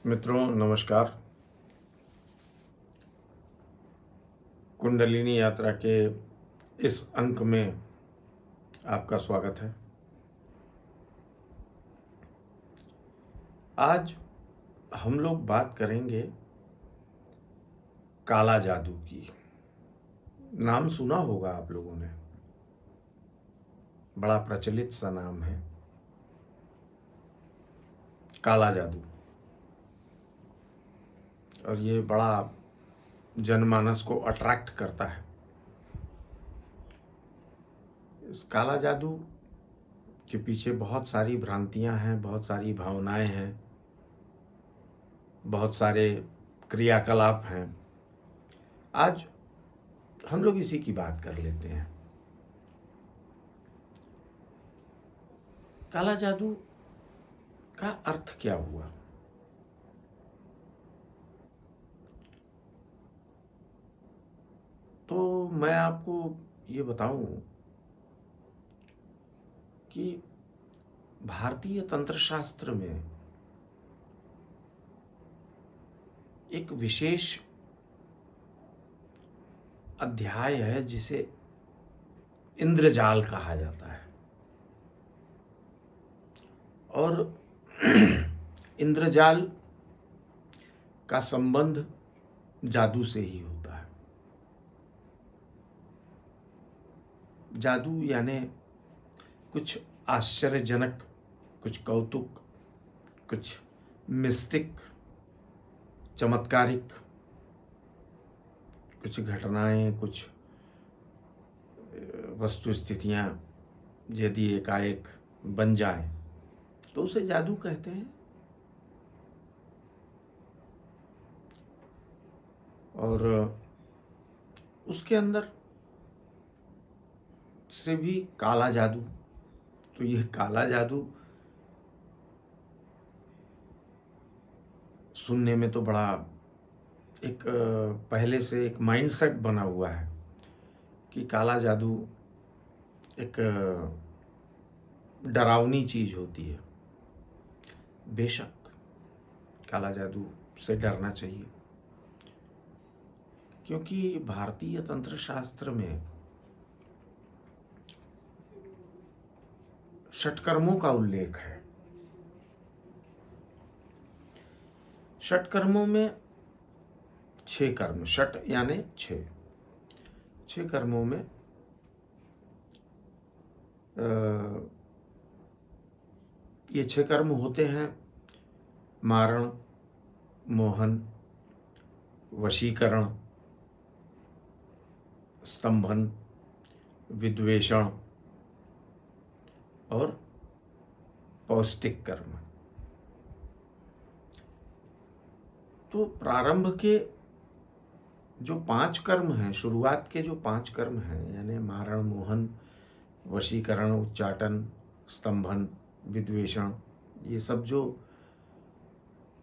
मित्रों नमस्कार। कुंडलिनी यात्रा के इस अंक में आपका स्वागत है। आज हम लोग बात करेंगे काला जादू की। नाम सुना होगा आप लोगों ने, बड़ा प्रचलित सा नाम है काला जादू, और ये बड़ा जनमानस को अट्रैक्ट करता है। इस काला जादू के पीछे बहुत सारी भ्रांतियां हैं, बहुत सारी भावनाएं हैं, बहुत सारे क्रियाकलाप हैं। आज हम लोग इसी की बात कर लेते हैं। काला जादू का अर्थ क्या हुआ? तो मैं आपको ये बताऊं कि भारतीय तंत्र शास्त्र में एक विशेष अध्याय है जिसे इंद्रजाल कहा जाता है। और इंद्रजाल का संबंध जादू से ही होता है। जादू यानी कुछ आश्चर्यजनक, कुछ कौतुक, कुछ मिस्टिक, चमत्कारिक कुछ घटनाएं, कुछ वस्तु स्थितियां यदि एकाएक बन जाए तो उसे जादू कहते हैं। और उसके अंदर से भी काला जादू। तो यह काला जादू सुनने में तो बड़ा एक पहले से एक माइंडसेट बना हुआ है कि काला जादू एक डरावनी चीज होती है। बेशक काला जादू से डरना चाहिए, क्योंकि भारतीय तंत्र शास्त्र में षटकर्मों का उल्लेख है। षटकर्मों में 6 कर्म, षट यानी 6 कर्मों में ये 6 कर्म होते हैं: मारण, मोहन, वशीकरण, स्तंभन, विद्वेषण और पौष्टिक कर्म। तो प्रारंभ के जो 5 कर्म हैं, शुरुआत के जो 5 कर्म हैं, यानी मारण, मोहन, वशीकरण, उच्चाटन, स्तंभन, विद्वेषण, ये सब जो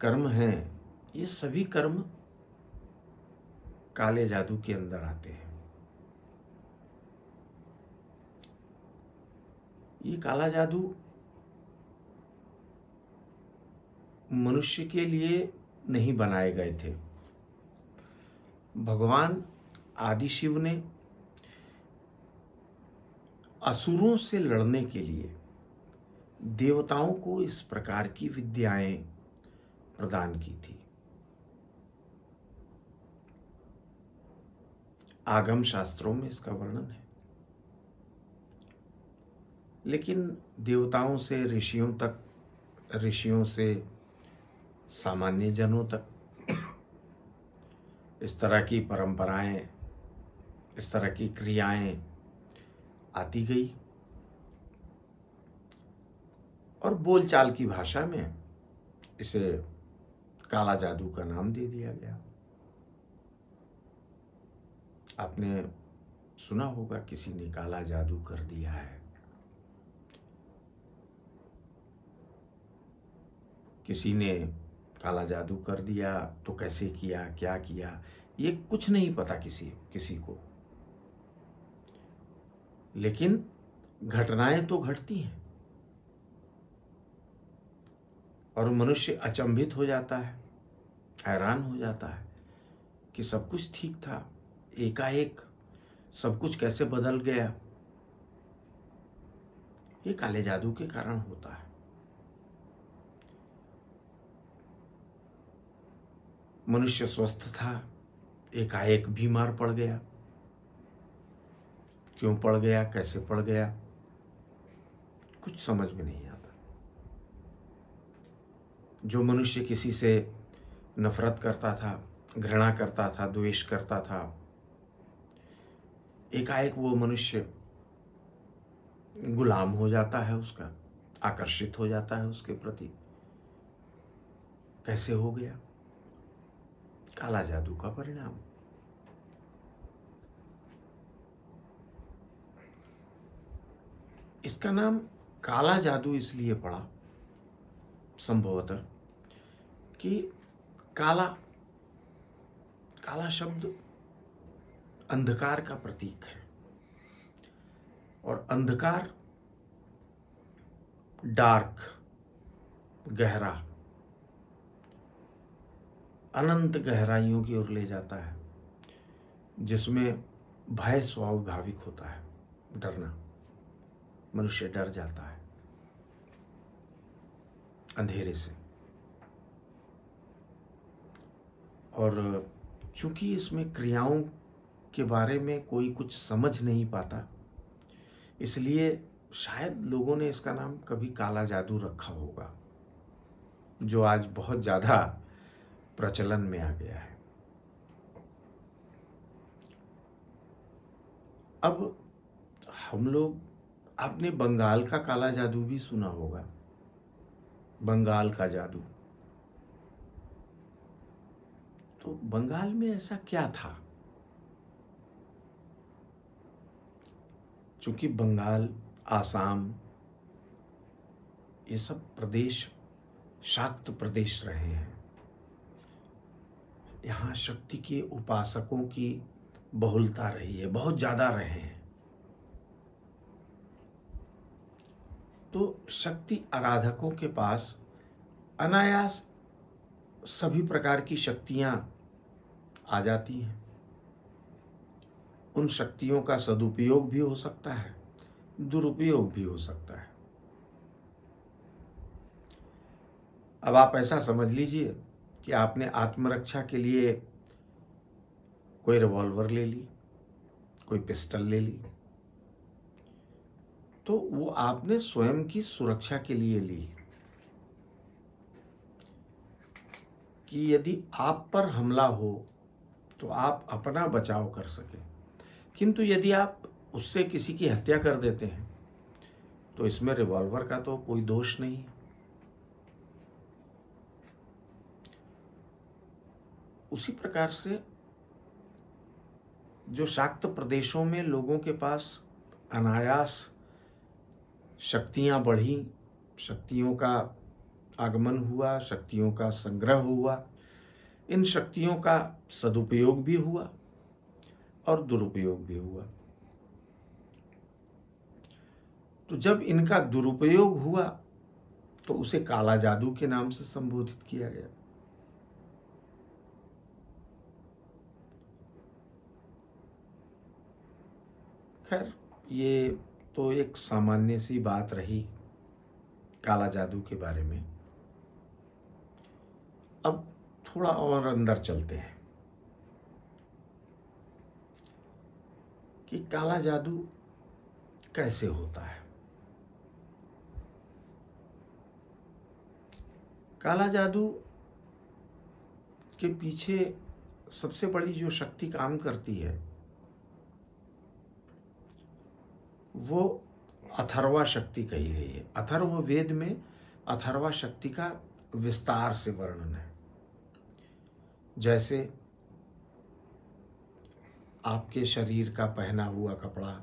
कर्म हैं, ये सभी कर्म काले जादू के अंदर आते हैं। ये काला जादू मनुष्य के लिए नहीं बनाए गए थे। भगवान आदि शिव ने असुरों से लड़ने के लिए देवताओं को इस प्रकार की विद्याएं प्रदान की थी। आगम शास्त्रों में इसका वर्णन है। लेकिन देवताओं से ऋषियों तक, ऋषियों से सामान्य जनों तक इस तरह की परंपराएं, इस तरह की क्रियाएं आती गई, और बोलचाल की भाषा में इसे काला जादू का नाम दे दिया गया। आपने सुना होगा किसी ने काला जादू कर दिया है, किसी ने काला जादू कर दिया, तो कैसे किया, क्या किया, ये कुछ नहीं पता किसी को। लेकिन घटनाएं तो घटती हैं और मनुष्य अचंभित हो जाता है हैरान हो जाता है कि सब कुछ ठीक था, एकाएक सब कुछ कैसे बदल गया। ये काले जादू के कारण होता है। मनुष्य स्वस्थ था, एकाएक बीमार पड़ गया। क्यों पड़ गया, कैसे पड़ गया, कुछ समझ में नहीं आता। जो मनुष्य किसी से नफरत करता था, घृणा करता था, द्वेष करता था, एकाएक वो मनुष्य गुलाम हो जाता है उसका, आकर्षित हो जाता है उसके प्रति। कैसे हो गया? काला जादू का परिणाम। इसका नाम काला जादू इसलिए पड़ा संभवतः कि काला काला शब्द अंधकार का प्रतीक है, और अंधकार डार्क, गहरा, अनंत गहराइयों की ओर ले जाता है, जिसमें भय स्वाभाविक होता है, डरना। मनुष्य डर जाता है अंधेरे से। और चूंकि इसमें क्रियाओं के बारे में कोई कुछ समझ नहीं पाता, इसलिए शायद लोगों ने इसका नाम कभी काला जादू रखा होगा, जो आज बहुत ज़्यादा प्रचलन में आ गया है। अब हम लोग, आपने बंगाल का काला जादू भी सुना होगा, बंगाल का जादू। तो बंगाल में ऐसा क्या था? चूंकि बंगाल, आसाम, ये सब प्रदेश शाक्त प्रदेश रहे हैं, यहाँ शक्ति के उपासकों की बहुलता रही है, बहुत ज़्यादा रहे हैं। तो शक्ति आराधकों के पास अनायास सभी प्रकार की शक्तियाँ आ जाती हैं। उन शक्तियों का सदुपयोग भी हो सकता है, दुरुपयोग भी हो सकता है। अब आप ऐसा समझ लीजिए कि आपने आत्मरक्षा के लिए कोई रिवॉल्वर ले ली, कोई पिस्टल ले ली, तो वो आपने स्वयं की सुरक्षा के लिए ली कि यदि आप पर हमला हो तो आप अपना बचाव कर सकें। किंतु यदि आप उससे किसी की हत्या कर देते हैं तो इसमें रिवॉल्वर का तो कोई दोष नहीं है। उसी प्रकार से जो शाक्त प्रदेशों में लोगों के पास अनायास शक्तियां बढ़ी, शक्तियों का आगमन हुआ, शक्तियों का संग्रह हुआ, इन शक्तियों का सदुपयोग भी हुआ और दुरुपयोग भी हुआ। तो जब इनका दुरुपयोग हुआ तो उसे काला जादू के नाम से संबोधित किया गया। खैर, ये तो एक सामान्य सी बात रही काला जादू के बारे में। अब थोड़ा और अंदर चलते हैं कि काला जादू कैसे होता है। काला जादू के पीछे सबसे बड़ी जो शक्ति काम करती है वो अथर्वा शक्ति कही गई है। अथर्व वेद में अथर्वा शक्ति का विस्तार से वर्णन है। जैसे आपके शरीर का पहना हुआ कपड़ा,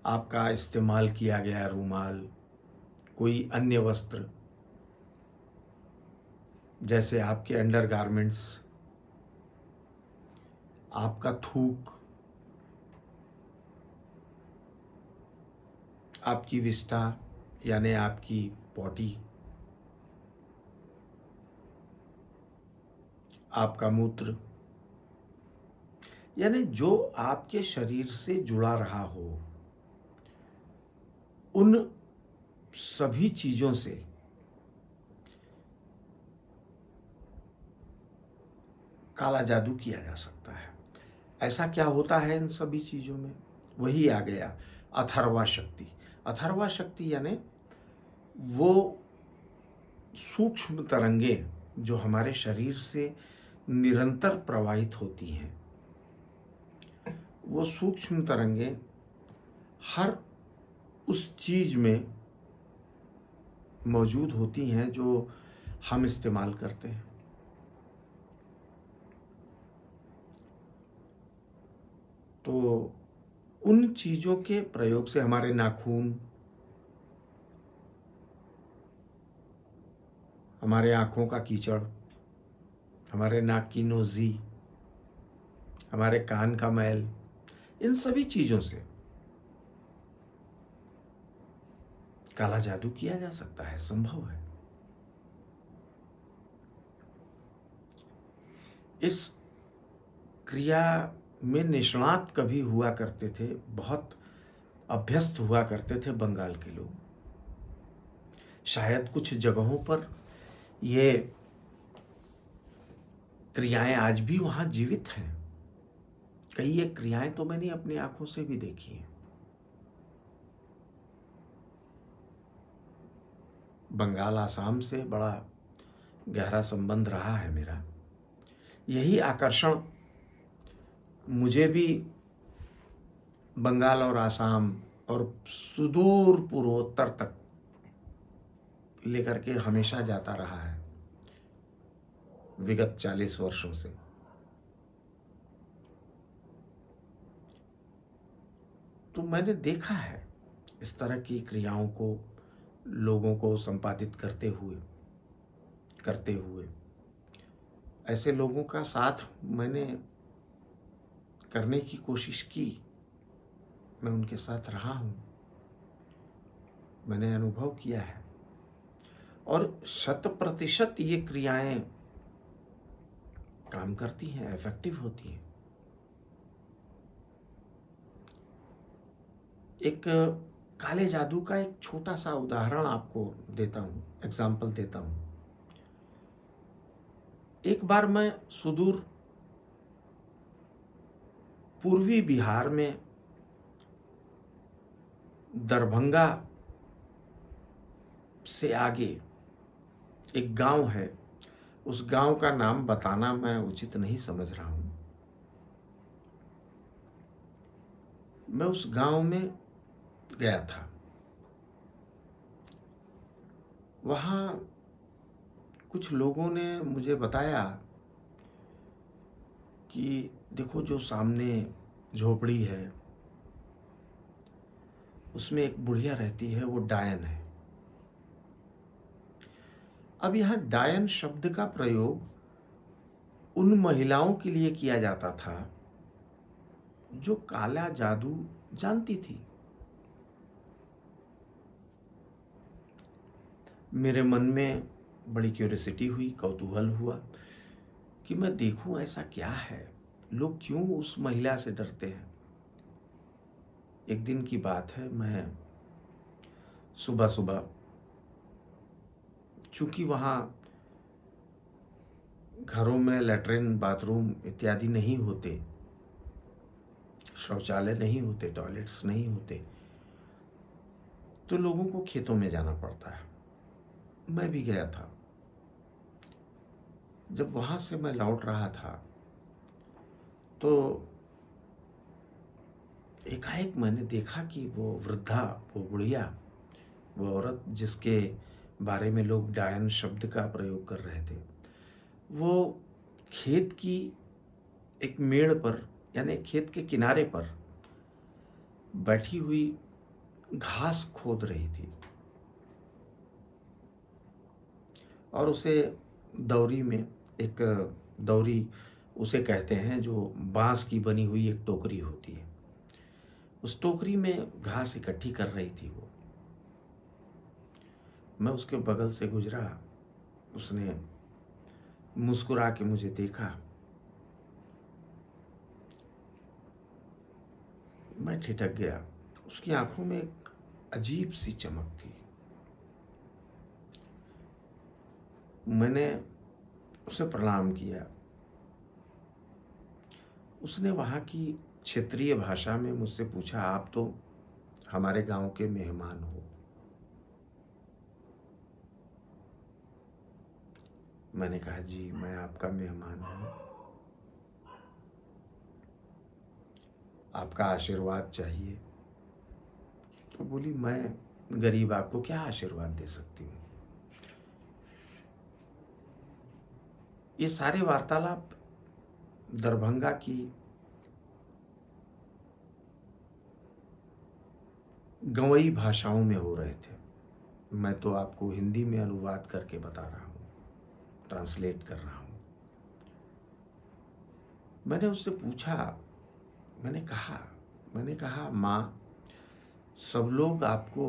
आपका इस्तेमाल किया गया रूमाल, कोई अन्य वस्त्र, जैसे आपके अंडरगारमेंट्स, आपका थूक, आपकी विष्ठा यानी आपकी पॉटी, आपका मूत्र, यानी जो आपके शरीर से जुड़ा रहा हो, उन सभी चीजों से काला जादू किया जा सकता है। ऐसा क्या होता है इन सभी चीजों में? वही आ गया अथर्वा शक्ति। अथर्वा शक्ति यानी वो सूक्ष्म तरंगे जो हमारे शरीर से निरंतर प्रवाहित होती हैं, वो सूक्ष्म तरंगे हर उस चीज में मौजूद होती हैं जो हम इस्तेमाल करते हैं। तो उन चीजों के प्रयोग से हमारे नाखून, हमारे आंखों का कीचड़, हमारे नाक की नोजी, हमारे कान का मैल, इन सभी चीजों से काला जादू किया जा सकता है, संभव है। इस क्रिया में निष्णात कभी हुआ करते थे, बहुत अभ्यस्त हुआ करते थे बंगाल के लोग। शायद कुछ जगहों पर ये क्रियाएं आज भी वहां जीवित हैं। कई ये क्रियाएं तो मैंने अपनी आंखों से भी देखी हैं। बंगाल, आसाम से बड़ा गहरा संबंध रहा है मेरा। यही आकर्षण मुझे भी बंगाल और आसाम और सुदूर पूर्वोत्तर तक लेकर के हमेशा जाता रहा है, विगत 40 वर्षों से। तो मैंने देखा है इस तरह की क्रियाओं को लोगों को संपादित करते हुए ऐसे लोगों का साथ मैंने करने की कोशिश की। मैं उनके साथ रहा हूं, मैंने अनुभव किया है, और 100% ये क्रियाएं काम करती हैं, इफेक्टिव होती हैं। एक काले जादू का एक छोटा सा उदाहरण आपको देता हूं, एग्जाम्पल देता हूं। एक बार मैं सुदूर पूर्वी बिहार में दरभंगा से आगे एक गांव है, उस गांव का नाम बताना मैं उचित नहीं समझ रहा हूं। मैं उस गांव में गया था। वहां कुछ लोगों ने मुझे बताया कि देखो, जो सामने झोपड़ी है उसमें एक बुढ़िया रहती है, वो डायन है। अब यहां डायन शब्द का प्रयोग उन महिलाओं के लिए किया जाता था जो काला जादू जानती थी। मेरे मन में बड़ी क्यूरियोसिटी हुई, कौतूहल हुआ कि मैं देखूं ऐसा क्या है, लोग क्यों उस महिला से डरते हैं। एक दिन की बात है, मैं सुबह सुबह, चूंकि वहाँ घरों में लैट्रिन, बाथरूम इत्यादि नहीं होते, शौचालय नहीं होते, टॉयलेट्स नहीं होते, तो लोगों को खेतों में जाना पड़ता है। मैं भी गया था। जब वहां से मैं लौट रहा था तो एकाएक मैंने देखा कि वो वृद्धा, वो बुढ़िया, वो औरत जिसके बारे में लोग डायन शब्द का प्रयोग कर रहे थे, वो खेत की एक मेड़ पर, यानी खेत के किनारे पर बैठी हुई घास खोद रही थी, और उसे दौरी में, एक दौरी उसे कहते हैं जो बांस की बनी हुई एक टोकरी होती है, उस टोकरी में घास इकट्ठी कर रही थी वो। मैं उसके बगल से गुजरा, उसने मुस्कुरा के मुझे देखा। मैं ठिठक गया। उसकी आंखों में एक अजीब सी चमक थी। मैंने उसे प्रणाम किया। उसने वहाँ की क्षेत्रीय भाषा में मुझसे पूछा, आप तो हमारे गांव के मेहमान हो। मैंने कहा, जी मैं आपका मेहमान हूँ, आपका आशीर्वाद चाहिए। तो बोली, मैं गरीब आपको क्या आशीर्वाद दे सकती हूँ। ये सारे वार्तालाप दरभंगा की गंवई भाषाओं में हो रहे थे। मैं तो आपको हिंदी में अनुवाद करके बता रहा हूँ, ट्रांसलेट कर रहा हूँ। मैंने उससे पूछा, मैंने कहा माँ, सब लोग आपको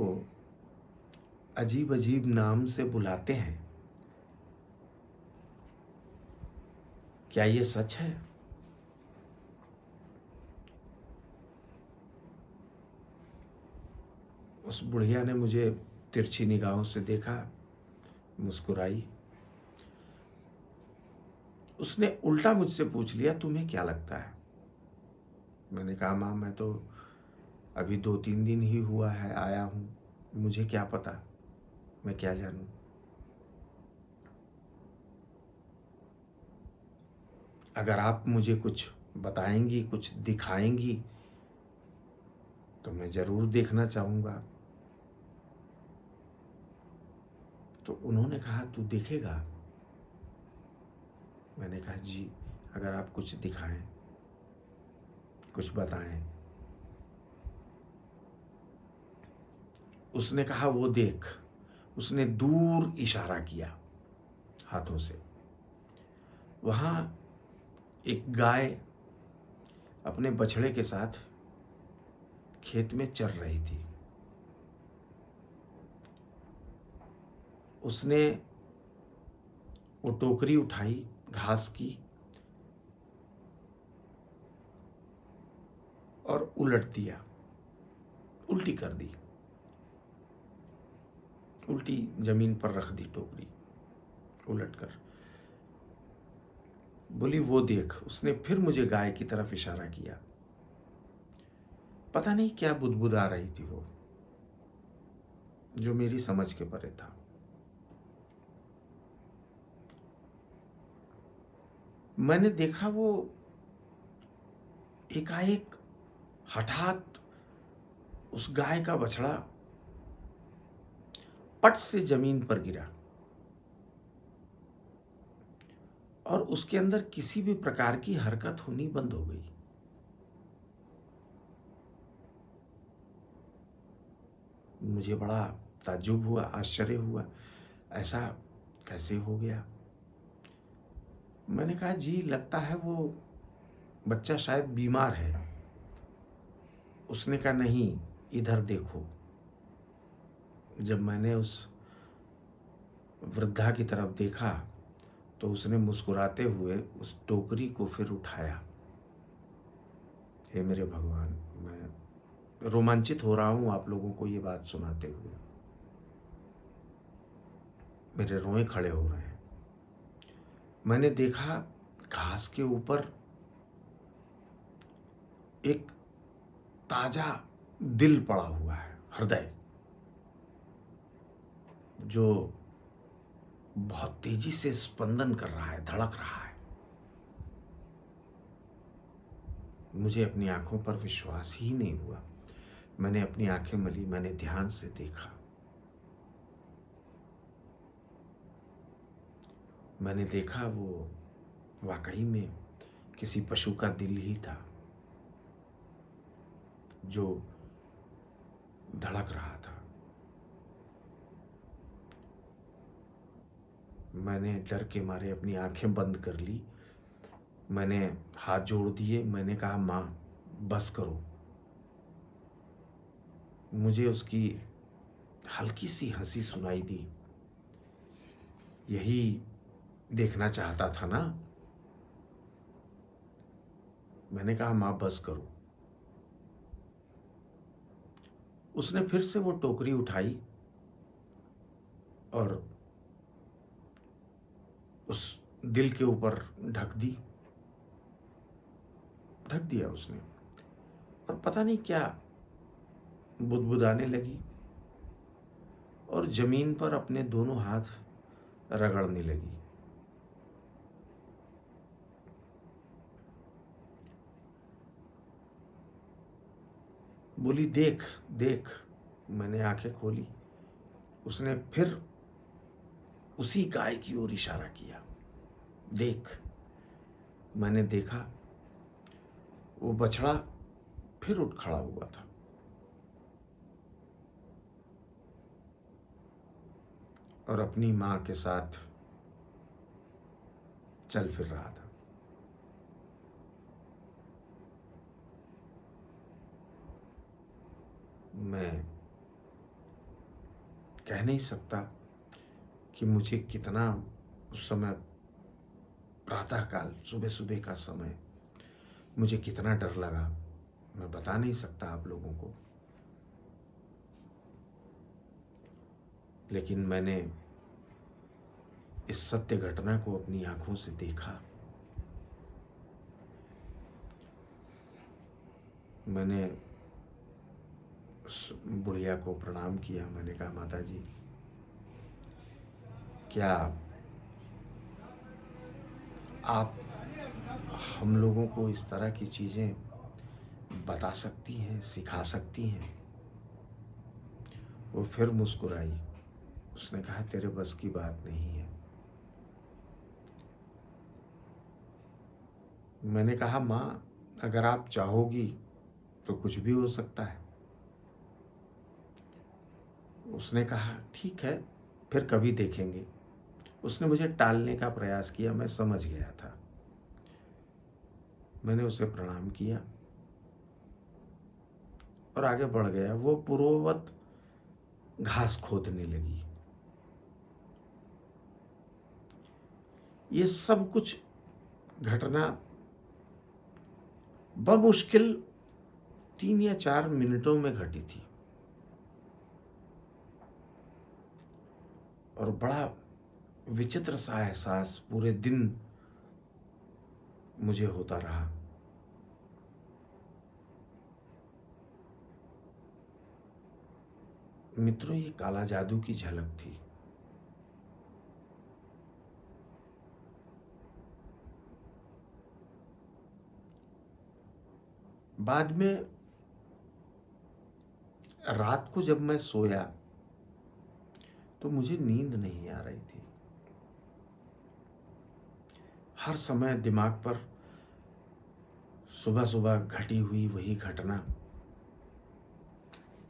अजीब अजीब नाम से बुलाते हैं, क्या ये सच है? उस बुढ़िया ने मुझे तिरछी निगाहों से देखा, मुस्कुराई। उसने उल्टा मुझसे पूछ लिया, तुम्हें क्या लगता है? मैंने कहा, माँ मैं तो अभी 2-3 दिन ही हुआ है आया हूँ, मुझे क्या पता, मैं क्या जानूँ। अगर आप मुझे कुछ बताएंगी, कुछ दिखाएंगी, तो मैं ज़रूर देखना चाहूँगा। तो उन्होंने कहा, तू देखेगा? मैंने कहा, जी अगर आप कुछ दिखाएं, कुछ बताएं। उसने कहा, वो देख। उसने दूर इशारा किया हाथों से। वहाँ एक गाय अपने बछड़े के साथ खेत में चर रही थी। उसने वो टोकरी उठाई घास की और उलट दिया, उल्टी कर दी, उल्टी जमीन पर रख दी टोकरी उलट कर। बोली, वो देख। उसने फिर मुझे गाय की तरफ इशारा किया। पता नहीं क्या बुदबुदा रही थी वो, जो मेरी समझ के परे था। मैंने देखा वो एकाएक हठात उस गाय का बछड़ा पट से जमीन पर गिरा और उसके अंदर किसी भी प्रकार की हरकत होनी बंद हो गई। मुझे बड़ा ताज्जुब हुआ, आश्चर्य हुआ, ऐसा कैसे हो गया। मैंने कहा, जी लगता है वो बच्चा शायद बीमार है। उसने कहा, नहीं इधर देखो। जब मैंने उस वृद्धा की तरफ देखा तो उसने मुस्कुराते हुए उस टोकरी को फिर उठाया। हे मेरे भगवान, मैं रोमांचित हो रहा हूं आप लोगों को ये बात सुनाते हुए, मेरे रोए खड़े हो रहे हैं। मैंने देखा घास के ऊपर एक ताजा दिल पड़ा हुआ है, हृदय, जो बहुत तेजी से स्पंदन कर रहा है, धड़क रहा है। मुझे अपनी आंखों पर विश्वास ही नहीं हुआ। मैंने अपनी आंखें मली, मैंने ध्यान से देखा। मैंने देखा वो वाकई में किसी पशु का दिल ही था जो धड़क रहा था। मैंने डर के मारे अपनी आंखें बंद कर ली। मैंने हाथ जोड़ दिए। मैंने कहा, माँ बस करो। मुझे उसकी हल्की सी हंसी सुनाई दी। यही देखना चाहता था ना। मैंने कहा माँ बस करो। उसने फिर से वो टोकरी उठाई और उस दिल के ऊपर ढक दिया उसने। और पता नहीं क्या बुदबुदाने लगी और जमीन पर अपने दोनों हाथ रगड़ने लगी। बोली देख देख। मैंने आंखें खोली। उसने फिर उसी गाय की ओर इशारा किया। देख। मैंने देखा, वो बछड़ा फिर उठ खड़ा हुआ था और अपनी मां के साथ चल फिर रहा था। मैं कह नहीं सकता कि मुझे कितना उस समय, प्रातःकाल सुबह सुबह का समय, मुझे कितना डर लगा। मैं बता नहीं सकता आप लोगों को। लेकिन मैंने इस सत्य घटना को अपनी आंखों से देखा। मैंने उस बुढ़िया को प्रणाम किया। मैंने कहा माता जी, क्या आप हम लोगों को इस तरह की चीज़ें बता सकती हैं, सिखा सकती हैं? वो फिर मुस्कुराई। उसने कहा तेरे बस की बात नहीं है। मैंने कहा माँ, अगर आप चाहोगी तो कुछ भी हो सकता है। उसने कहा ठीक है, फिर कभी देखेंगे। उसने मुझे टालने का प्रयास किया। मैं समझ गया था। मैंने उसे प्रणाम किया और आगे बढ़ गया। वो पूर्ववत घास खोदने लगी। ये सब कुछ घटना बमुश्किल 3 या 4 मिनटों में घटी थी और बड़ा विचित्र सा एहसास पूरे दिन मुझे होता रहा। मित्रों, ये काला जादू की झलक थी। बाद में रात को जब मैं सोया तो मुझे नींद नहीं आ रही थी। हर समय दिमाग पर सुबह सुबह घटी हुई वही घटना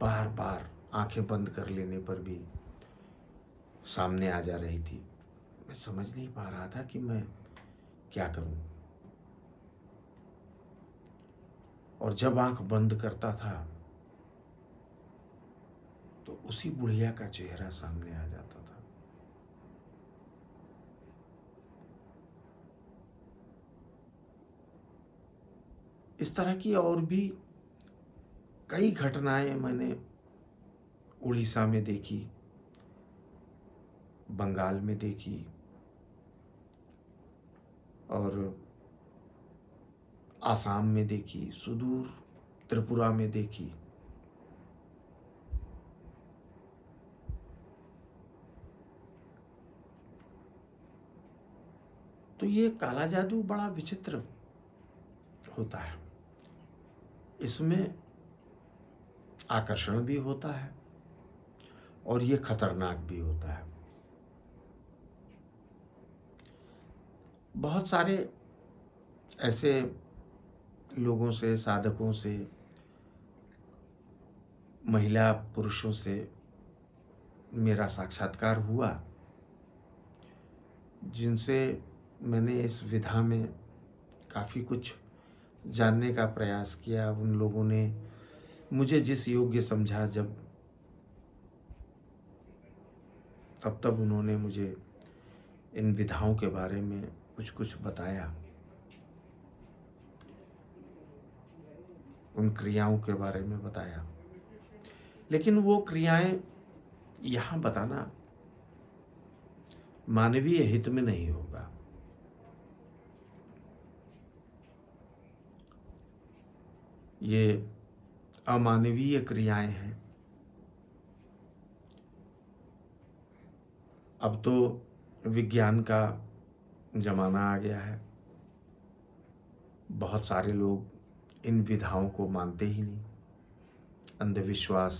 बार बार आंखें बंद कर लेने पर भी सामने आ जा रही थी। मैं समझ नहीं पा रहा था कि मैं क्या करूं। और जब आंख बंद करता था तो उसी बुढ़िया का चेहरा सामने आ जाता था। इस तरह की और भी कई घटनाएं मैंने उड़ीसा में देखी, बंगाल में देखी और आसाम में देखी, सुदूर त्रिपुरा में देखी। तो ये काला जादू बड़ा विचित्र होता है। इसमें आकर्षण भी होता है और ये खतरनाक भी होता है। बहुत सारे ऐसे लोगों से, साधकों से, महिला पुरुषों से मेरा साक्षात्कार हुआ जिनसे मैंने इस विधा में काफ़ी कुछ जानने का प्रयास किया। उन लोगों ने मुझे जिस योग्य समझा, तब उन्होंने मुझे इन विधाओं के बारे में कुछ कुछ बताया, उन क्रियाओं के बारे में बताया, लेकिन वो क्रियाएं यहाँ बताना मानवीय हित में नहीं होगा। ये अमानवीय क्रियाएं हैं। अब तो विज्ञान का जमाना आ गया है, बहुत सारे लोग इन विधाओं को मानते ही नहीं। अंधविश्वास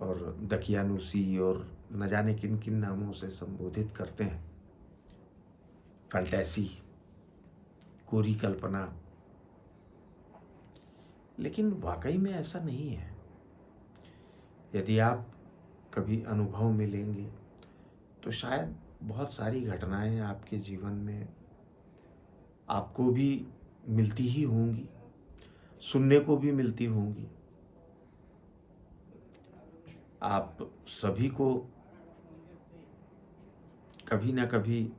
और दकियानुसी और न जाने किन किन नामों से संबोधित करते हैं। फैंटेसी, कोरी कल्पना, लेकिन वाकई में ऐसा नहीं है। यदि आप कभी अनुभव में लेंगे तो शायद बहुत सारी घटनाएं आपके जीवन में आपको भी मिलती ही होंगी, सुनने को भी मिलती होंगी। आप सभी को कभी ना कभी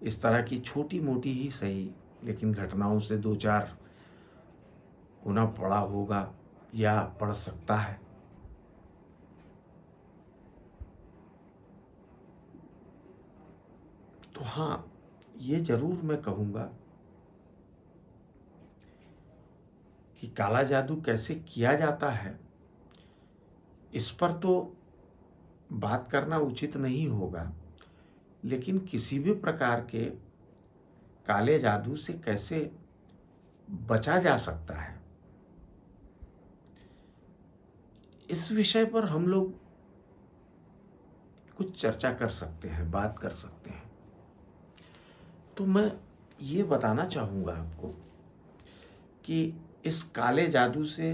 इस तरह की छोटी मोटी ही सही लेकिन घटनाओं से दो चार होना पड़ा होगा या पड़ सकता है। तो हाँ, ये जरूर मैं कहूँगा कि काला जादू कैसे किया जाता है इस पर तो बात करना उचित नहीं होगा, लेकिन किसी भी प्रकार के काले जादू से कैसे बचा जा सकता है, इस विषय पर हम लोग कुछ चर्चा कर सकते हैं, बात कर सकते हैं। तो मैं ये बताना चाहूँगा आपको कि इस काले जादू से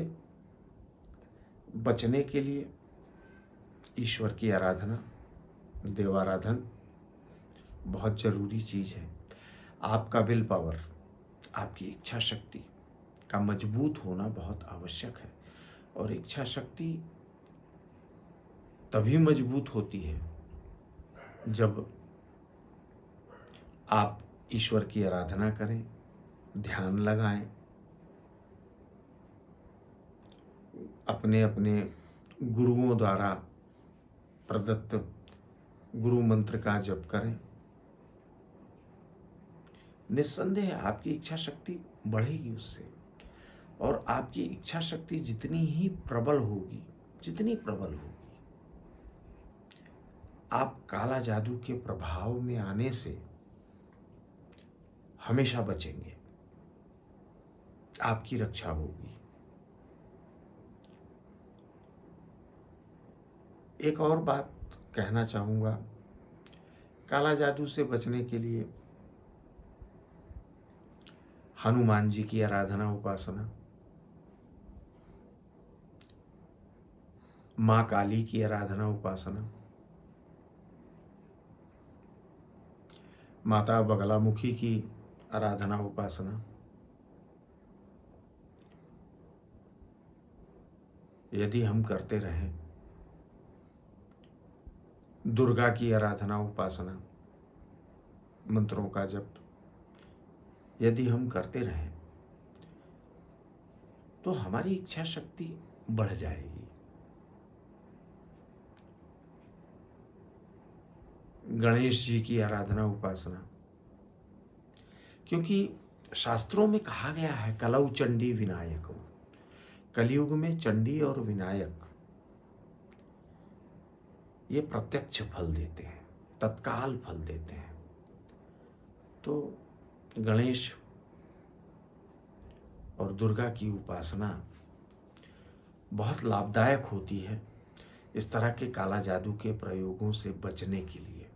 बचने के लिए ईश्वर की आराधना, देवाराधन बहुत जरूरी चीज़ है। आपका विल पावर, आपकी इच्छा शक्ति का मजबूत होना बहुत आवश्यक है। और इच्छा शक्ति तभी मजबूत होती है जब आप ईश्वर की आराधना करें, ध्यान लगाएं, अपने अपने गुरुओं द्वारा प्रदत्त गुरु मंत्र का जप करें। निस्संदेह आपकी इच्छा शक्ति बढ़ेगी उससे। और आपकी इच्छा शक्ति जितनी ही प्रबल होगी, जितनी प्रबल होगी, आप काला जादू के प्रभाव में आने से हमेशा बचेंगे, आपकी रक्षा होगी। एक और बात कहना चाहूँगा, काला जादू से बचने के लिए हनुमान जी की आराधना, उपासना, माँ काली की आराधना, उपासना, माता बगलामुखी की आराधना, उपासना, यदि हम करते रहें, दुर्गा की आराधना, उपासना, मंत्रों का जप यदि हम करते रहें तो हमारी इच्छा शक्ति बढ़ जाएगी। गणेश जी की आराधना, उपासना, क्योंकि शास्त्रों में कहा गया है कलौ चंडी विनायक, कलयुग में चंडी और विनायक ये प्रत्यक्ष फल देते हैं, तत्काल फल देते हैं। तो गणेश और दुर्गा की उपासना बहुत लाभदायक होती है इस तरह के काला जादू के प्रयोगों से बचने के लिए।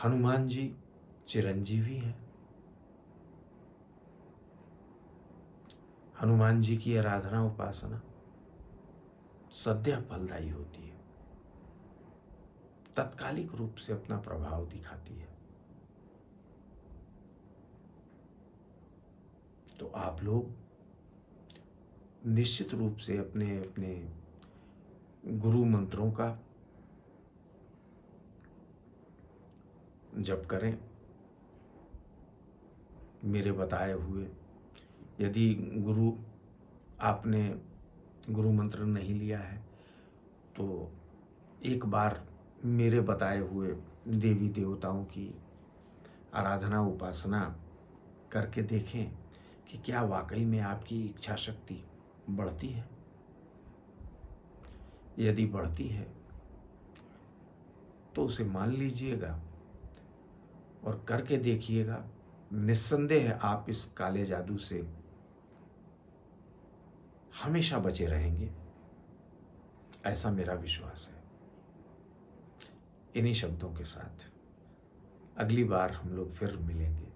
हनुमान जी चिरंजीवी हैं। हनुमान जी की आराधना, उपासना सदैव फलदायी होती है, तत्कालिक रूप से अपना प्रभाव दिखाती है। तो आप लोग निश्चित रूप से अपने अपने गुरु मंत्रों का जप करें मेरे बताए हुए। यदि आपने गुरु मंत्र नहीं लिया है तो एक बार मेरे बताए हुए देवी देवताओं की आराधना उपासना करके देखें कि क्या वाकई में आपकी इच्छा शक्ति बढ़ती है। यदि बढ़ती है तो उसे मान लीजिएगा और करके देखिएगा। निस्संदेह आप इस काले जादू से हमेशा बचे रहेंगे, ऐसा मेरा विश्वास है। इन्हीं शब्दों के साथ अगली बार हम लोग फिर मिलेंगे।